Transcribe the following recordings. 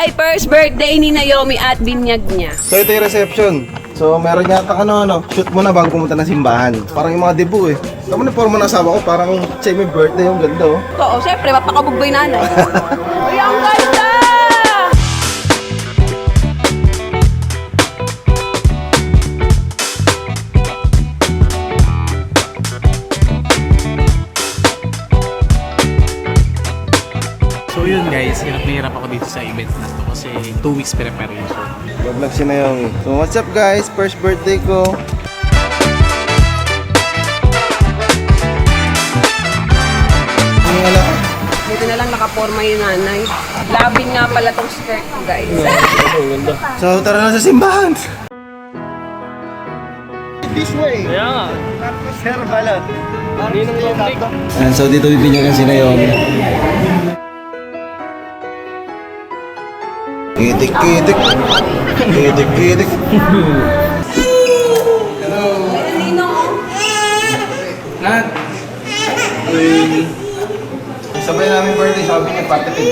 ay first birthday ni Naomi at binyag niya. So ito yung reception. So meron yata shoot muna bago pumunta ng simbahan. Parang yung mga debut eh. Tama na forma ng asawa ko, parang siya may birthday yung ganda oh. Oo, syempre, mapakabugboy nanay. Uy, ang ganda! So yun guys, hirap ako dito sa event na to kasi 2 weeks preparation. Vlog si Naomi. So what's up guys? First birthday ko. Buti na lang nakaporma yung nanay. Labing nga pala tong skirt ko, guys. So tara na sa simbahan. This way. Kaya nga. Sir Balot. Ninong Lombrick. And so dito bibinyagan si Naomi. Kitik. Hello. Nat. Sabay namin birthday, sabi niya patipid.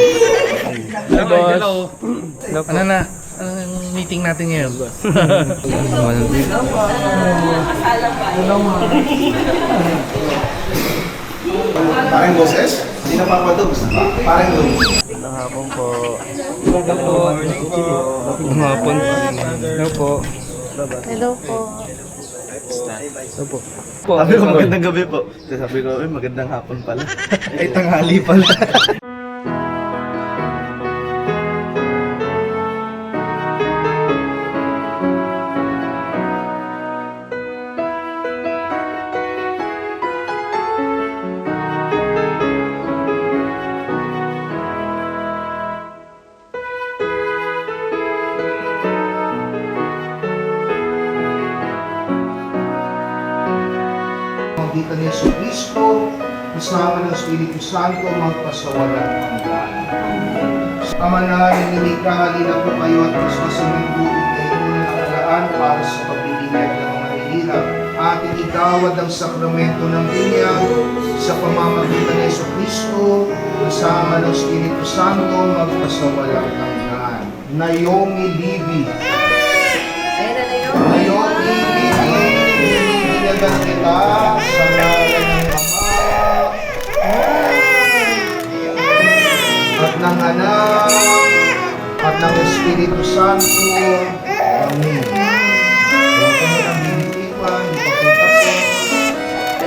Hey boss. Ano na? Anong meeting natin ngayon? Parang boses? Hindi na papadog. Parang doon. Magandang hapon po. Magandang hapon. Hello po. Hello po. Sabi ko magandang gabi po. Sabi ko, magandang hapon pala. Ay, tanghali pala. Dito ni Yesu Cristo, kasama ng Espiritu Santo, magpasawalan hanggan. Ama na, nininig ka, halina po kayo at paspasan ng tubig na ito na nakalaan para sa pagbibinyag ng mga hirap. Ating igawad ang sakramento ng binyag sa pamamagitan ng Yesu Cristo, kasama ng Espiritu Santo, magpasawalan hanggan. Naomi Libby. Ayan na Naomi. Naomi Libby, binagan kita sa ngalan ng Ama at ng Anak at ng Espiritu Santo. Amen. Huwag ka mo nang binitipan, ipapunta po.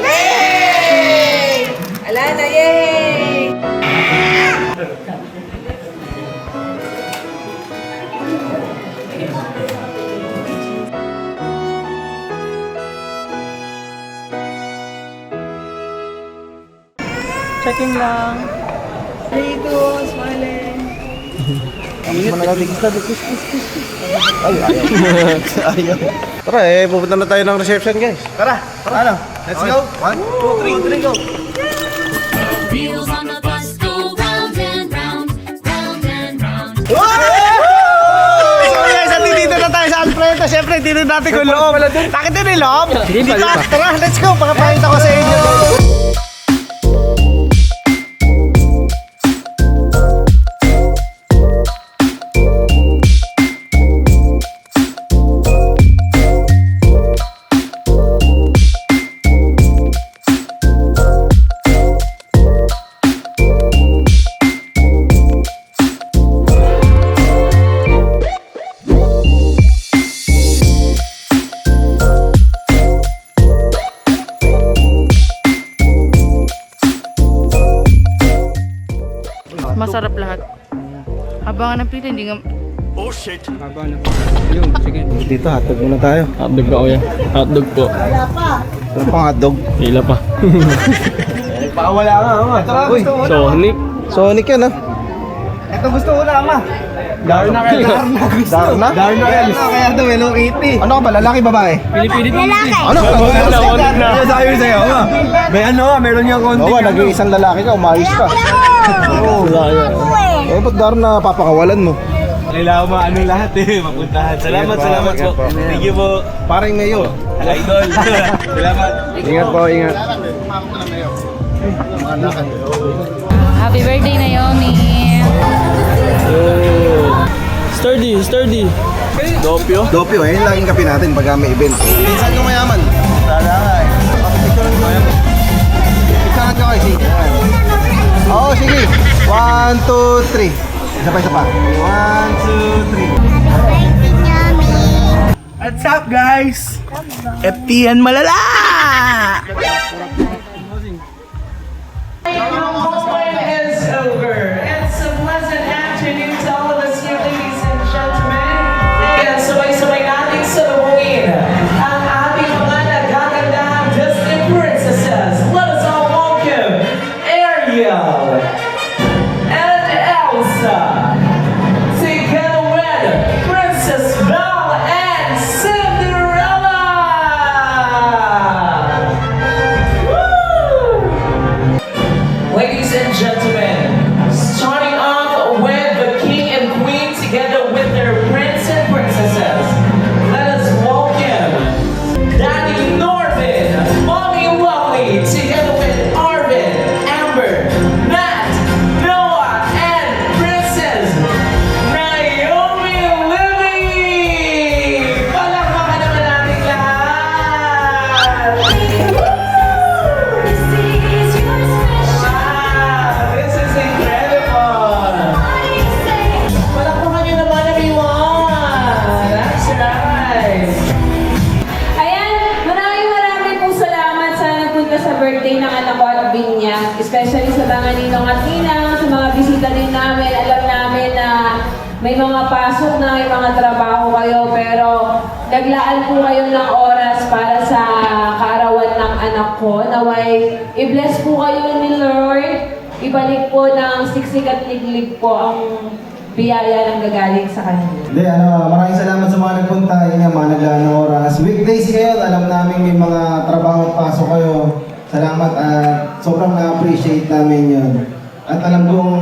Yay! Ala na, yay! Checking lang. Dito, smiling. Ayaw. Tara pupunta na tayo ng reception guys. Tara. Ano? Let's go. 1, 2, 3, go. Wheels on the bus go round and round, round and round. So guys, dito na tayo sa Alfredo. Siyempre, dito natin kung loob. Bakit din yung loob? Dito. Tara, let's go. Pakapakita ko sa inyo. Masarap lahat. Abangan ng pila, hindi nga... Dito, hotdog muna tayo. Hotdog pa kuya. Hotdog po. Ano pang hotdog? Hila pa. Pakawala nga, ama. Uy, Sonic. Sonic yan ah. Ito gusto ko na, Ama. Darna? Kaya ito, Hello Kitty. Ano ka ba? Lalaki, babae? Pili-pili. Ano? Sabi sa'yo, Ama. May meron niyang konti. Oo, nag-iisang lalaki ka, umayos ka. Oo. Eh, ba't Darna papakawalan mo? Kailangan lahat mapuntahan. Salamat po. Thank you po. Parang ngayon. Idol. Salamat. Ingat po, ingat. Happy birthday, Naomi! Sturdy. Dopyo. Dopyo, eh, laging kape natin pag may event. Minsan yung mayaman. Tala nga eh. Picturean ko yan. Picturean ko kayo, sige. Oo, sige. 1, 2, 3. Isa pa, isa pa. 1, 2, 3. What's up, guys? FTN Malala! is over. It's a pleasant afternoon to all of us here, ladies and gentlemen. And sabay-sabay nating saluhin ang ating mga nagagandahang Disney princesses. Let us all welcome Ariel and Elsa, together with Princess Belle and Cinderella. Woo! Ladies and gentlemen, starting off with the king and queen together with their prince and princesses. Let us welcome Daddy Norvin, Mommy Lovely, together with Arvin, Amber, Matt, Noah, and Princess Naomi Lily. Palakpakan naman natin lahat. Wow, this is incredible. Palakpakan nyo naman, everyone. That's right. Ayan, maraming pong salamat sa nagpunta sa birthday ng anak ko at Binya. Especially sa mga ninong at ninang, sa mga bisita din namin. Alam namin na may mga pasok na, may mga trabaho kayo, pero naglaan po kayo ng oras para sa kaarawan ng anak ko. Naway, i-bless po kayo ni Lord. Ibalik po ng siksik at liglig po ang biyaya ng gagaling sa kanya. Hindi, maraming salamat sa mga nagpunta. Yun nga, mga naglaan ng oras. Weekdays kayo, alam namin may mga trabaho at pasok kayo. Salamat at sobrang na-appreciate namin yun. At alam kong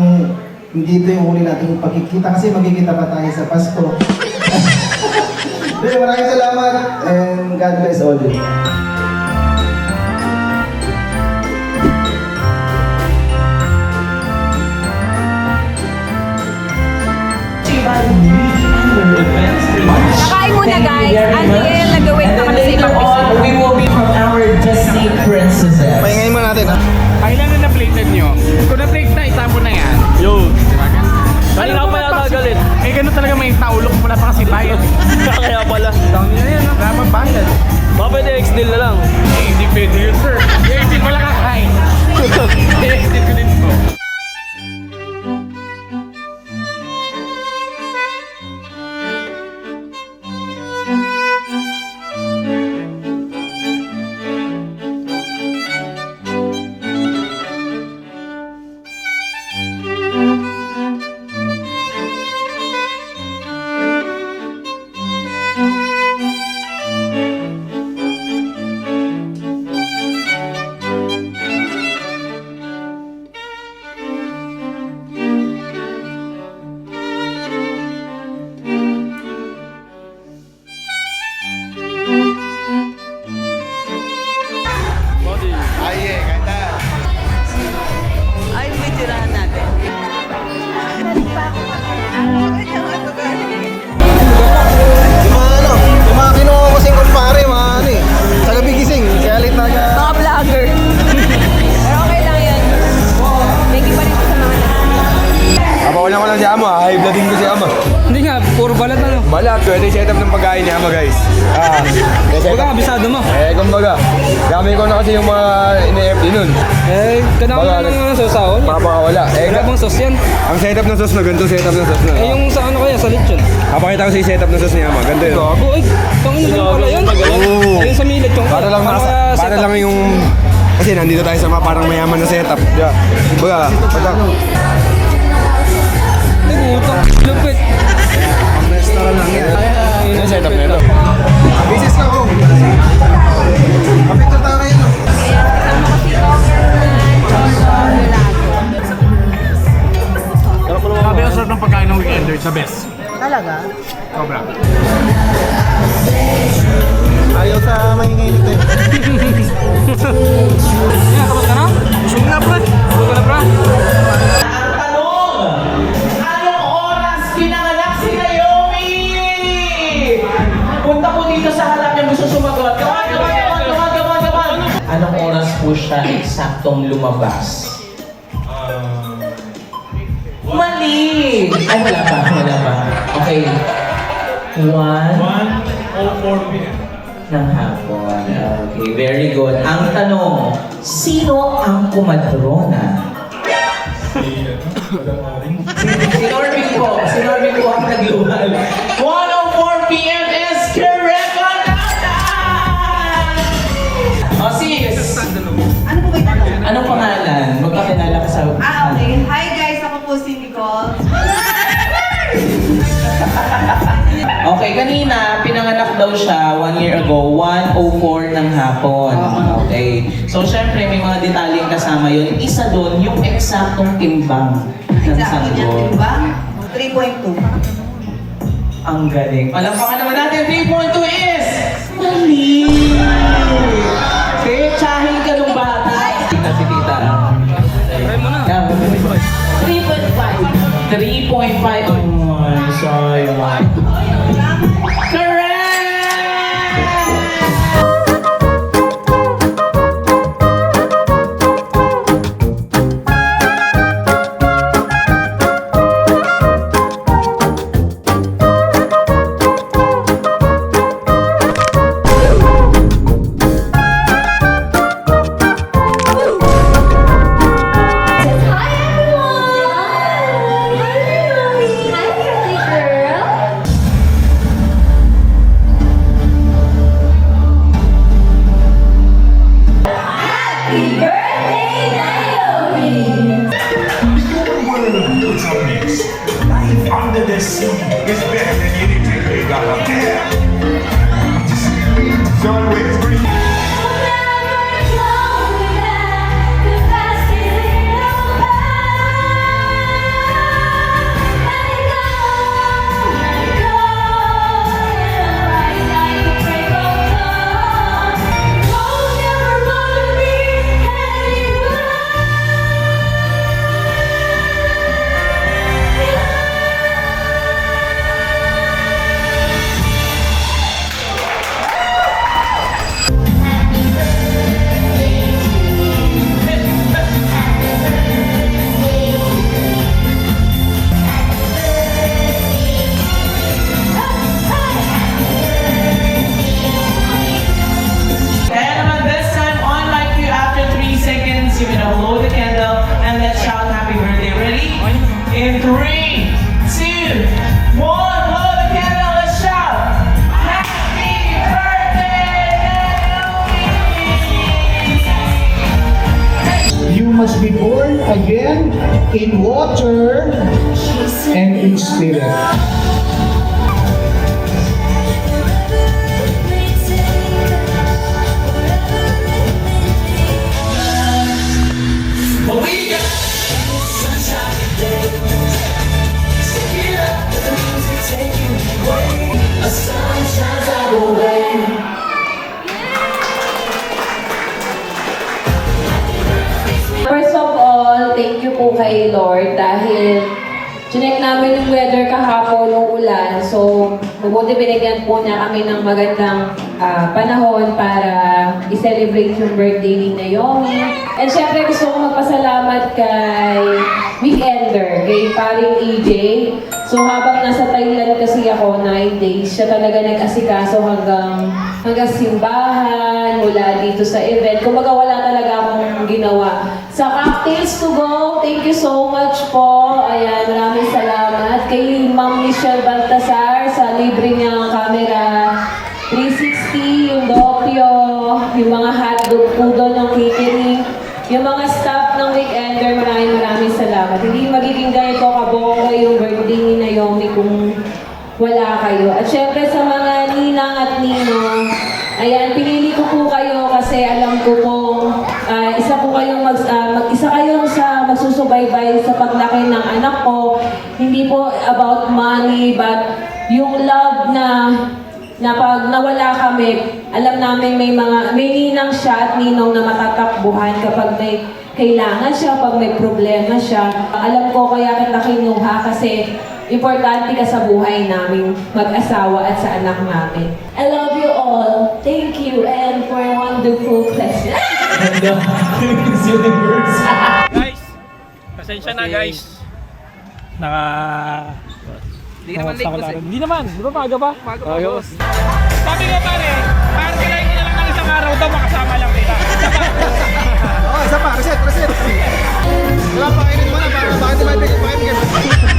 hindi ito yung huli nating pagkikita kasi magkikita pa tayo sa Pasko. Hindi, maraming salamat and God bless all. Nakain muna guys, until nag-wait na kami sa ibang bisita. We will be from our Disney princesses. Pahingayin mo natin, ha? Kailan na na-plated nyo? Kung na-plate na, itapon na yan. Yo. Diba? Kanina Alam ka mo, pa natagalit. Eh, ganun talaga may naulok wala pa kasi bayad. Kaya pala. Down nyo yan, wala pang bayad. Baka pwede X-deal na lang. Eh, hindi pwede yun, sir. Eh, hindi wala kakain. Eh, hindi ko din po. Yung mga kinuha ko kasing kumpare, mga ano eh. Sa gabi gising, kaya late na agad. Mga vlogger. Pero okay lang yan. Thank you pa rin po sa mga Papawalan ko lang si Ama, high blooding ko si Ama. Hindi nga, puro balat ano. Balat, pwede set up ng pagkain ni Ama guys. Baga, kabisado mo. Kumbaga, gamit ko na kasi yung mga ine-FD nun. Eh, kanaka Baga, mo ng sausawan. Makapakawala. Wala bang sauce yan? Ang setup ng sauce na, ganito setup ng sauce na. Eh, yung sa ano kaya, sa lechon. Papakita ko sa setup ng sauce ni Ama, ganito yun. Gago, ay, tangin na pala yun. Oo. Ayun sa millet yung Para lang, para lang yung... Kasi nandito tayo sa mga parang mayaman na setup. Diba? Baga, utang, lupit. Restaurant lang yan. yung setup na ito. Business na ako. Kapicture tayo ngayon, no? Sabi ang sarap ng pagkain ng weekender, sa best. Talaga? Sobra. Ayaw sa mahingay nito eh. Yan, tapos ka na? Busog na, pre. Busog ka na, pre. Ang tanong, anong oras pinanganak si Naomi? po siya eksaktong lumabas? Mali! Ay, wala pa. Okay. 1:04 p.m. ng hapon. Okay, very good. Ang tanong, sino ang kumadrona? Si Norbin po. Si Norbin po ang nagluhal. 1:04 p.m. is correct on O sis, Ano po ba yung tanong? anong pangalan? Magpakilala ka sa... Okay. Hi guys, ako po si Nicole. Okay, kanina, pinanganak daw siya 1 year ago, 1:04 ng hapon. Okay. So, syempre, may mga detaling kasama yun. Isa doon, yung eksaktong timbang ng Exactly niya, sanggol. diba? 3.2. Ang galing. Palakpakan naman natin, 3.2 is... Mali! Kaya tsahin ka nung bata. Tita si tita. Try mo na. 3.5. 3.5. Oh, sayang. Correct! Hi everyone! Hi pretty girl! Happy birthday, Naomi! What's up next? Life under the sea is better than anything they got up there. It's always green. Kaya naman this time, on my cue, after 3 seconds, you're gonna blow the candle and let's shout happy birthday. Ready? In 3, 2, 1, blow the candle, let's shout! Happy birthday, Naomi! You must be born again in water and in spirit. First of all, thank you po kay Lord dahil chinek namin yung weather kahapon ng ulan. So, mabuti binigyan po niya kami ng magandang panahon para i-celebrate yung birthday ni Naomi. And syempre gusto ko magpasalamat kay Weekender, kay paring EJ. So habang nasa Thailand kasi ako, 9 days, siya talaga nag-asikaso hanggang simbahan, mula dito sa event. Kumbaga wala talaga akong ginawa. Sa Cocktails to Go, thank you so much po. Ayan, maraming salamat. Kay Ma'am Michelle Baltasar sa libre niyang camera 360, yung doppio, yung mga hotdog po doon ng catering, yung mga staff ng Weekender, maraming salamat. Hindi magiging ganito kabongga yung birthday ni Naomi kung wala kayo. At syempre sa mga ninang at ninong, ayan, pinili ko po kayo kasi alam ko po, isa kayong sa magsusubaybay sa paglaki ng anak ko. Hindi po about money, but yung love na pag nawala kami, alam namin may ninang siya at ninong na matatakbuhan kapag may kailangan siya, pag may problema siya. Alam ko kaya kita kinuha kasi importante ka sa buhay namin mag-asawa at sa anak namin. I love you all. Thank you and for a wonderful question. Miss Universe. Guys, pasensya na guys. Hindi naman late boss eh. Hindi naman, di ba maaga pa? Maaga pa boss. Sabi nga pare, parang ko na lang ng isang araw daw makasama lang kita. Oh, isa pa, reset. Wala pa, kainin mo na, bakit di ba